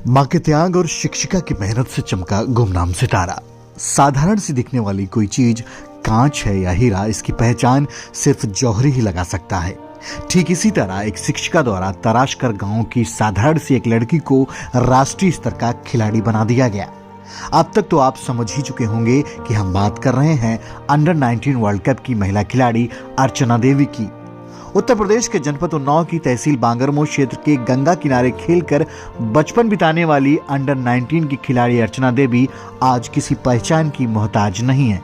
माँ के त्याग और शिक्षिका की मेहनत से चमका गुमनाम सितारा। साधारण सी दिखने वाली कोई चीज कांच है या हीरा, इसकी पहचान सिर्फ जौहरी ही लगा सकता है। ठीक इसी तरह एक शिक्षिका द्वारा तराश कर गांव की साधारण सी एक लड़की को राष्ट्रीय स्तर का खिलाड़ी बना दिया गया। अब तक तो आप समझ ही चुके होंगे कि हम बात कर रहे हैं अंडर 19 वर्ल्ड कप की महिला खिलाड़ी अर्चना देवी की। उत्तर प्रदेश के जनपद उन्नाव की तहसील बांगरमऊ क्षेत्र के गंगा किनारे खेलकर बचपन बिताने वाली अंडर 19 की खिलाड़ी अर्चना देवी आज किसी पहचान की मोहताज नहीं है।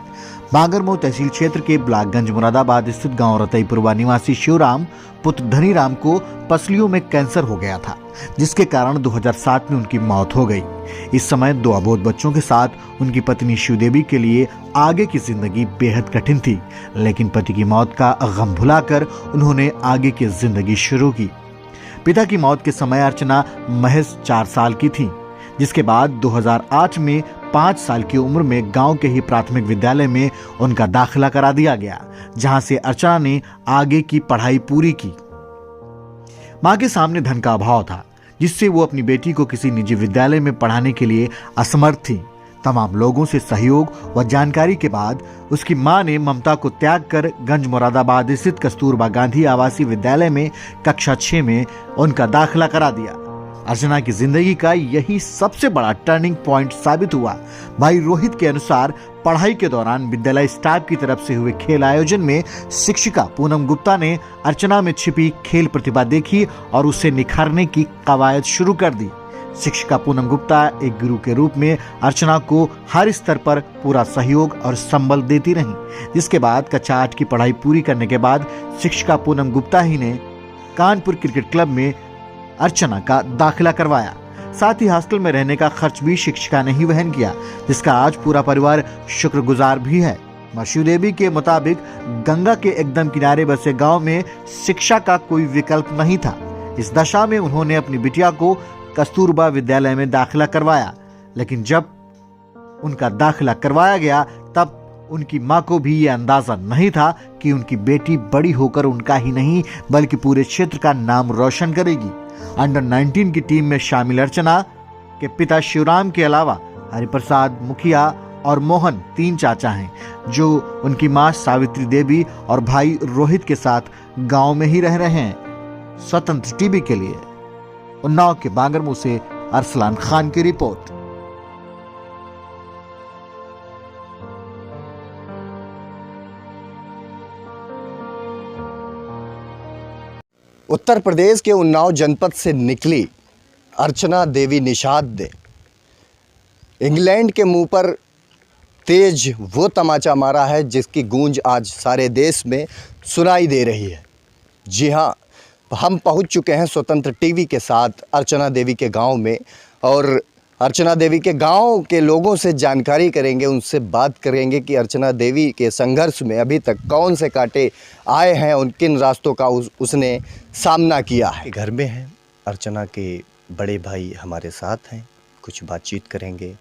बांगरमऊ तहसील क्षेत्र के ब्लॉकगंज मुरादाबाद स्थित गांव रतईपुरवा निवासी शिवराम पुत्र धनीराम को पसलियों में कैंसर हो गया था, जिसके कारण 2007 में उनकी मौत हो गई। इस समय 2 अबोध बच्चों के साथ उनकी पत्नी शिवदेवी के लिए आगे की जिंदगी बेहद कठिन थी, लेकिन पति की मौत का गम भुलाकर उन्होंने आगे की जिंदगी शुरू की। पिता की मौत के समय अर्चना महज 4 साल की थी, जिसके बाद 2008 में 5 साल की उम्र में गांव के ही प्राथमिक विद्यालय में उनका दाखिला करा दिया गया, जहां से अर्चना ने आगे की पढ़ाई पूरी की। मां के सामने धन का अभाव था, जिससे वो अपनी बेटी को किसी निजी विद्यालय में पढ़ाने के लिए असमर्थ थी। तमाम लोगों से सहयोग व जानकारी के बाद उसकी मां ने ममता को त्याग कर गंज मुरादाबाद स्थित कस्तूरबा गांधी आवासीय विद्यालय में कक्षा 6 में उनका दाखिला करा दिया। अर्चना की जिंदगी का यही सबसे बड़ा टर्निंग पॉइंट साबित हुआ। भाई रोहित के अनुसार पढ़ाई के दौरान विद्यालय स्टाफ की तरफ से हुए खेल आयोजन में शिक्षिका पूनम गुप्ता ने अर्चना में छिपी खेल प्रतिभा देखी और उसे निखारने की कवायद शुरू कर दी। शिक्षिका पूनम गुप्ता एक गुरु के रूप में अर्चना को हर स्तर पर पूरा सहयोग और संबल देती रही, जिसके बाद कक्षा 8 की पढ़ाई पूरी करने के बाद शिक्षिका पूनम गुप्ता ही ने कानपुर क्रिकेट क्लब में अर्चना का दाखिला करवाया। साथ ही हॉस्टल में रहने का खर्च भी शिक्षिका ने ही वहन किया, जिसका आज पूरा परिवार शुक्रगुजार भी है। शिवदेवी के मुताबिक गंगा के एकदम किनारे बसे गांव में शिक्षा का कोई विकल्प नहीं था। इस दशा में उन्होंने अपनी बिटिया को कस्तूरबा विद्यालय में दाखिला करवाया, लेकिन जब उनका दाखिला करवाया गया तब उनकी मां को भी ये अंदाजा नहीं था कि उनकी बेटी बड़ी होकर उनका ही नहीं बल्कि पूरे क्षेत्र का नाम रोशन करेगी। अंडर 19 की टीम में शामिल अर्चना के पिता शिवराम के अलावा हरिप्रसाद, मुखिया और मोहन 3 चाचा हैं, जो उनकी मां सावित्री देवी और भाई रोहित के साथ गांव में ही रह रहे हैं। स्वतंत्र टीवी के लिए उन्नाव के बांगरमऊ से अरसलान खान की रिपोर्ट। उत्तर प्रदेश के उन्नाव जनपद से निकली अर्चना देवी निषाद ने इंग्लैंड के मुंह पर तेज वो तमाचा मारा है जिसकी गूंज आज सारे देश में सुनाई दे रही है। जी हाँ, हम पहुंच चुके हैं स्वतंत्र टीवी के साथ अर्चना देवी के गांव में और अर्चना देवी के गांव के लोगों से जानकारी करेंगे, उनसे बात करेंगे कि अर्चना देवी के संघर्ष में अभी तक कौन से कांटे आए हैं, उन किन रास्तों का उसने सामना किया है। घर में हैं अर्चना के बड़े भाई हमारे साथ हैं, कुछ बातचीत करेंगे।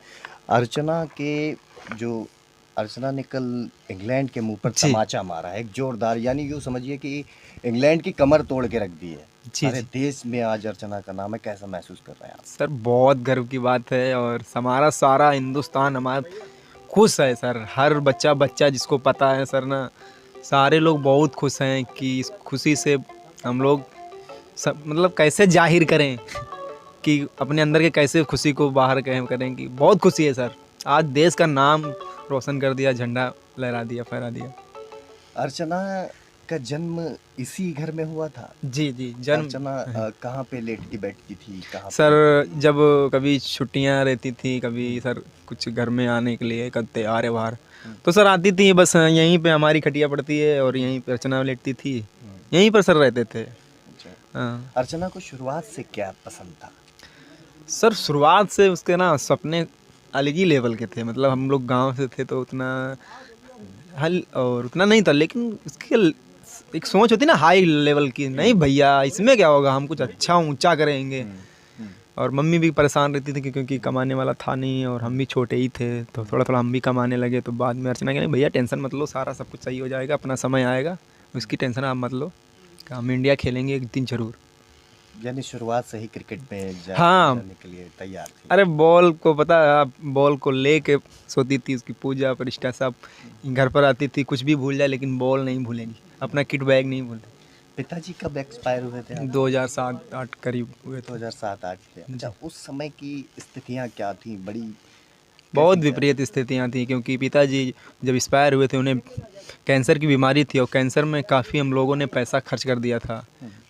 अर्चना ने कल इंग्लैंड के मुंह पर तमाचा मारा है, एक जोरदार, यानी यूँ समझिए कि इंग्लैंड की कमर तोड़ के रख दी है। सारे देश में आज अर्चना का नाम है, कैसा महसूस कर रहे हैं आप? सर बहुत गर्व की बात है और हमारा सारा हिंदुस्तान हमारा खुश है सर। हर बच्चा जिसको पता है सर ना, सारे लोग बहुत खुश हैं कि इस खुशी से हम लोग सब मतलब कैसे जाहिर करें कि अपने अंदर के कैसे खुशी को बाहर करें कि बहुत खुशी है सर। आज देश का नाम रोशन कर दिया, झंडा लहरा दिया, फहरा दिया। अर्चना का जन्म इसी घर में हुआ था? जी जन्म। अर्चना कहाँ पे लेटती बैठती थी, कहाँ सर जब कभी छुट्टियां रहती थी, कभी सर कुछ घर में आने के लिए कभी आ रहे बाहर, तो सर आती थी, बस यहीं पे हमारी खटिया पड़ती है और यहीं पे अर्चना लेटती थी, यहीं पर सर रहते थे। हाँ। अर्चना को शुरुआत से क्या पसंद था? सर शुरुआत से उसके ना सपने अलग ही लेवल के थे। मतलब हम लोग गांव से थे तो उतना हल और उतना नहीं था, लेकिन उसकी एक सोच होती ना हाई लेवल की, नहीं भैया इसमें क्या होगा, हम कुछ अच्छा ऊंचा करेंगे। और मम्मी भी परेशान रहती थी क्योंकि कमाने वाला था नहीं और हम भी छोटे ही थे, तो थोड़ा थोड़ा हम भी कमाने लगे। तो बाद में अर्चना कहने भैया टेंशन मत लो, सारा सब कुछ सही हो जाएगा, अपना समय आएगा, उसकी टेंशन आप मत लो, हम इंडिया खेलेंगे एक दिन जरूर। यानी शुरुआत से ही क्रिकेट में हाँ। जाने के लिए तैयार थी। अरे बॉल को पता है आप, बॉल को लेके सोती थी, उसकी पूजा प्रतिष्ठा सब घर पर आती थी। कुछ भी भूल जाए लेकिन बॉल नहीं भूलेंगी, अपना किट बैग नहीं भूलेंगी। पिताजी कब एक्सपायर हुए थे? 2007-8 करीब हुए थे। 2007-8 में। अच्छा, उस समय की स्थितियाँ क्या थी? बड़ी बहुत विपरीत स्थितियाँ थी, क्योंकि पिताजी जब एक्सपायर हुए थे उन्हें कैंसर की बीमारी थी और कैंसर में काफ़ी हम लोगों ने पैसा खर्च कर दिया था,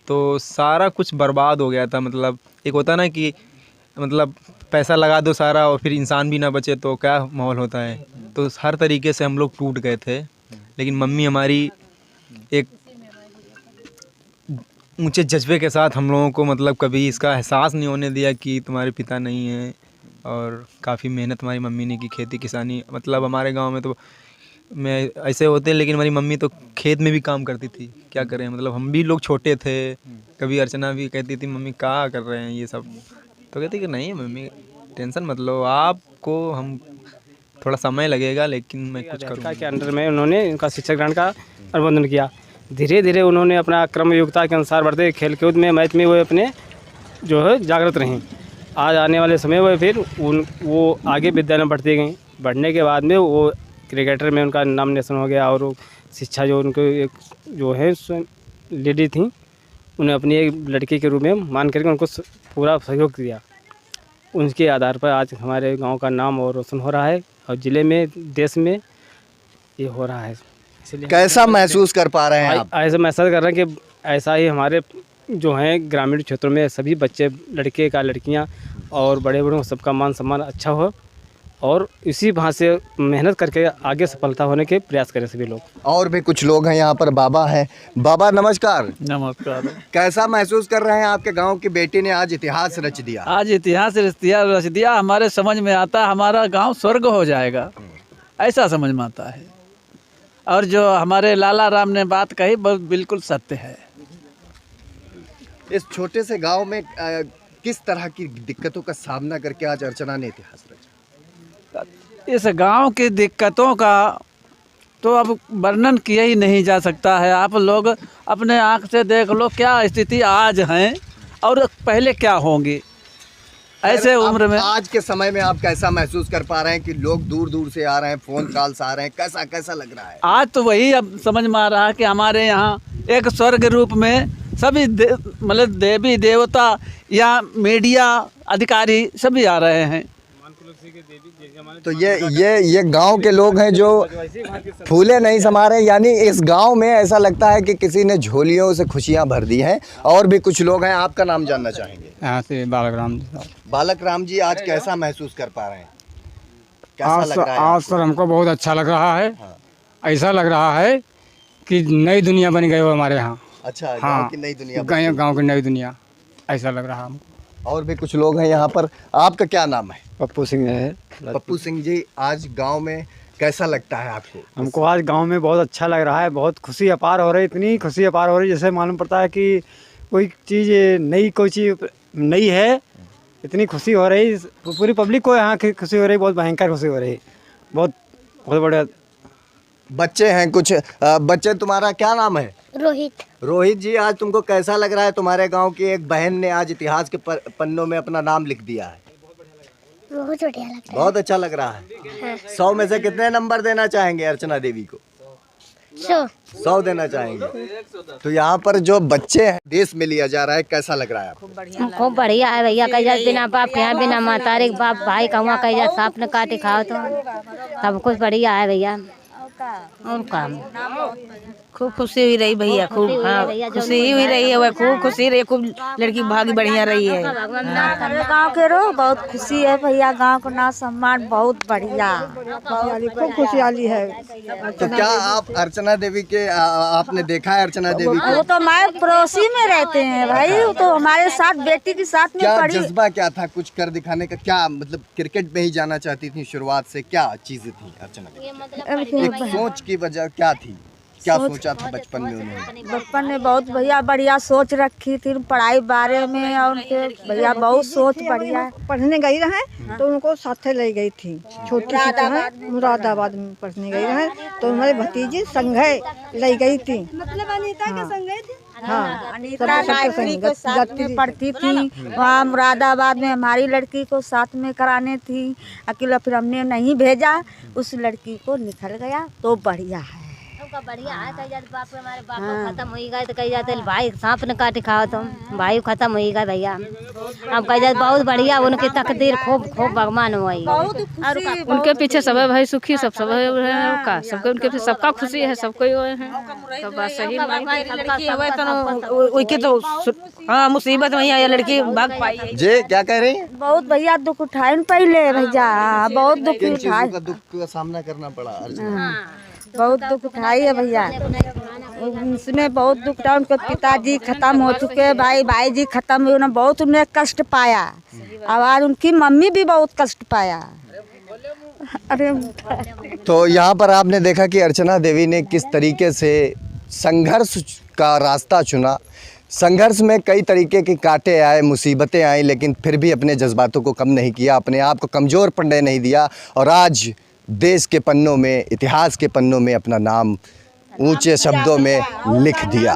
तो सारा कुछ बर्बाद हो गया था। मतलब एक होता ना कि मतलब पैसा लगा दो सारा और फिर इंसान भी ना बचे तो क्या माहौल होता है। तो हर तरीके से हम लोग टूट गए थे। लेकिन मम्मी हमारी एक ऊंचे जज्बे के साथ हम लोगों को मतलब कभी इसका एहसास नहीं होने दिया कि तुम्हारे पिता नहीं हैं। और काफ़ी मेहनत हमारी मम्मी ने की, खेती किसानी। मतलब हमारे गांव में तो मैं ऐसे होते हैं, लेकिन हमारी मम्मी तो खेत में भी काम करती थी। क्या करें, मतलब हम भी लोग छोटे थे। कभी अर्चना भी कहती थी मम्मी क्या कर रहे हैं ये सब, तो कहती कि नहीं मम्मी टेंशन मत लो, आपको हम थोड़ा समय लगेगा लेकिन मैं कुछ करूँगा। के अंडर में उन्होंने उनका शिक्षक ग्रहण का अनुबंधन किया। धीरे धीरे उन्होंने अपना क्रम योग्यता के अनुसार बढ़ते खेल कूद में मैच में वो अपने जो है जागृत रहीं। आज आने वाले समय में फिर वो आगे विद्यालय में बढ़ती गई। बढ़ने के बाद में वो क्रिकेटर में उनका नॉमिनेशन हो गया। और शिक्षा जो उनको एक जो है लेडी थी, उन्हें अपनी एक लड़की के रूप में मान करके उनको पूरा सहयोग दिया। उनके आधार पर आज हमारे गांव का नाम और रोशन हो रहा है और ज़िले में देश में ये हो रहा है। इसलिए कैसा महसूस कर पा रहे हैं आप? ऐसा महसूस कर रहे हैं कि ऐसा ही हमारे जो हैं ग्रामीण क्षेत्रों में सभी बच्चे, लड़के का लड़कियां और बड़े बड़ों सबका मान सम्मान अच्छा हो और इसी भाव से मेहनत करके आगे सफलता होने के प्रयास करें सभी लोग। और भी कुछ लोग हैं यहाँ पर। बाबा हैं। बाबा नमस्कार। नमस्कार। कैसा महसूस कर रहे हैं? आपके गांव की बेटी ने आज इतिहास रच दिया। आज इतिहास रच दिया। हमारे समझ में आता हमारा गांव स्वर्ग हो जाएगा, ऐसा समझ में आता है। और जो हमारे लाला राम ने बात कही बिल्कुल सत्य है। इस छोटे से गांव में किस तरह की दिक्कतों का सामना करके आज अर्चना ने इतिहास रचा? इस गांव की दिक्कतों का तो अब वर्णन किया ही नहीं जा सकता है। आप लोग अपने आँख से देख लो क्या स्थिति आज है और पहले क्या होंगी। ऐसे उम्र में आज के समय में आप कैसा महसूस कर पा रहे हैं कि लोग दूर दूर से आ रहे हैं, फोन कॉल्स आ रहे हैं, कैसा कैसा लग रहा है? आज तो वही अब समझ में आ रहा है कि हमारे यहाँ एक स्वर्ग रूप में सभी मतलब देवी देवता या मीडिया अधिकारी सभी आ रहे हैं। तो ये गांव के लोग हैं जो फूले नहीं समा रहे। यानी इस गांव में ऐसा लगता है कि किसी ने झोलियों से खुशियां भर दी हैं। और भी कुछ लोग हैं। आपका नाम जानना चाहेंगे? यहाँ से बालक राम जी। बालक राम जी, आज कैसा महसूस कर पा रहे हैं? कैसा लग रहा है? आज सर हमको बहुत अच्छा लग रहा है। ऐसा लग रहा है कि नई दुनिया बन गई हो हमारे यहाँ। अच्छा, गांव की नई दुनिया। गाँव की नई दुनिया ऐसा लग रहा है। और भी कुछ लोग हैं यहाँ पर। आपका क्या नाम है? पप्पू सिंह है। पप्पू सिंह जी, आज गांव में कैसा लगता है आपको? हमको आज गांव में बहुत अच्छा लग रहा है। बहुत खुशी अपार हो रही, इतनी खुशी अपार हो रही जैसे मालूम पड़ता है कि कोई चीज़ नई, कोई चीज़ नई है। इतनी खुशी हो रही, पूरी पब्लिक को यहाँ की खुशी हो रही, बहुत भयंकर खुशी हो रही। बहुत बहुत बड़े बच्चे हैं कुछ। बच्चे, तुम्हारा क्या नाम है? रोहित। रोहित जी, आज तुमको कैसा लग रहा है? तुम्हारे गांव की एक बहन ने आज इतिहास के पन्नों में अपना नाम लिख दिया है। बहुत बढ़िया लगता है। बहुत अच्छा लग रहा है। 100 में से कितने नंबर देना चाहेंगे अर्चना देवी को? 100 देना चाहेंगे। तो यहाँ पर जो बच्चे हैं, देश में लिया जा रहा है, कैसा लग रहा है आपको? खूब बढ़िया है भैया। कहीं बिना बाप के यहाँ बिना मातारी बाप भाई कहूँ कहीं साफ न काटे खाओ तो सब कुछ बढ़िया है भैया। और काम खूब खुशी हुई रही भैया। खूब खुशी हुई रही है। वह खूब खुशी रही, खूब लड़की भागी बढ़िया रही है। हमारे गांव के रो बहुत खुशी है भैया। गांव का नाम सम्मान बहुत बढ़िया, खूब खुशहाली है। तो क्या आप अर्चना देवी के आपने देखा है अर्चना देवी को? वो तो हमारे पड़ोसी में रहते हैं भाई। वो तो हमारे साथ बेटी के साथ में क्या पड़ी। जज्बा क्या था कुछ कर दिखाने का? क्या मतलब क्रिकेट में ही जाना चाहती थी शुरुआत से? क्या चीजें थी अर्चना देवी? एक सोच की वजह क्या थी? क्या सोचा था बचपन में उन्होंने? बचपन में बहुत भैया बढ़िया सोच रखी थी पढ़ाई बारे में। और भैया बहुत सोच बढ़िया। पढ़ने गई रहे तो उनको साथे ले गई थी। छोटी सी तो है मुरादाबाद में पढ़ने गई रहे तो हमारे भतीजी संघे ले गई थी। मतलब अनीता के संग गई थी। हाँ अनीता गायत्री को साथ में पढ़ती थी, वहाँ मुरादाबाद में हमारी लड़की को साथ में कराने थी। अकेला फिर हमने नहीं भेजा, उस लड़की को निकल गया तो बढ़िया है। बढ़िया है। कई जाते बाप हमारे बाप खत्म हो गए तो कई जाते भाई सांप ने काटे खाओ तुम भाई खत्म हो गए भैया। अब कई जाते बहुत बढ़िया उनकी तकदीर खूब खूब भगवान हुई। उनके पीछे सब है भाई सुखी सब का सबके उनके पीछे सबका खुशी है सबको तो बात सही लड़की तो हाँ मुसीबत में है लड़की भाग पाई है। जे क्या कह रही हैं? बहुत भैया दुख उठाए न पहले भैया, बहुत दुख किन उठाए, चीजों का दुख का सामना करना पड़ा अर्चना? बहुत दुख उठाई है भैया। उसमें बहुत दुख उठा, उनके पिताजी खत्म हो चुके, भाई जी खत्म हुए, उन्हें बहुत उन्हें कष्ट पाया। अब आज उनकी मम्मी भी बहुत कष्ट पाया। अरे तो यहाँ पर आपने देखा कि अर्चना देवी ने किस तरीके से संघर्ष का रास्ता चुना। संघर्ष में कई तरीके के कांटे आए, मुसीबतें आई, लेकिन फिर भी अपने जज्बातों को कम नहीं किया, अपने आप को कमज़ोर पड़ने नहीं दिया और आज देश के पन्नों में, इतिहास के पन्नों में अपना नाम ऊंचे शब्दों में लिख दिया।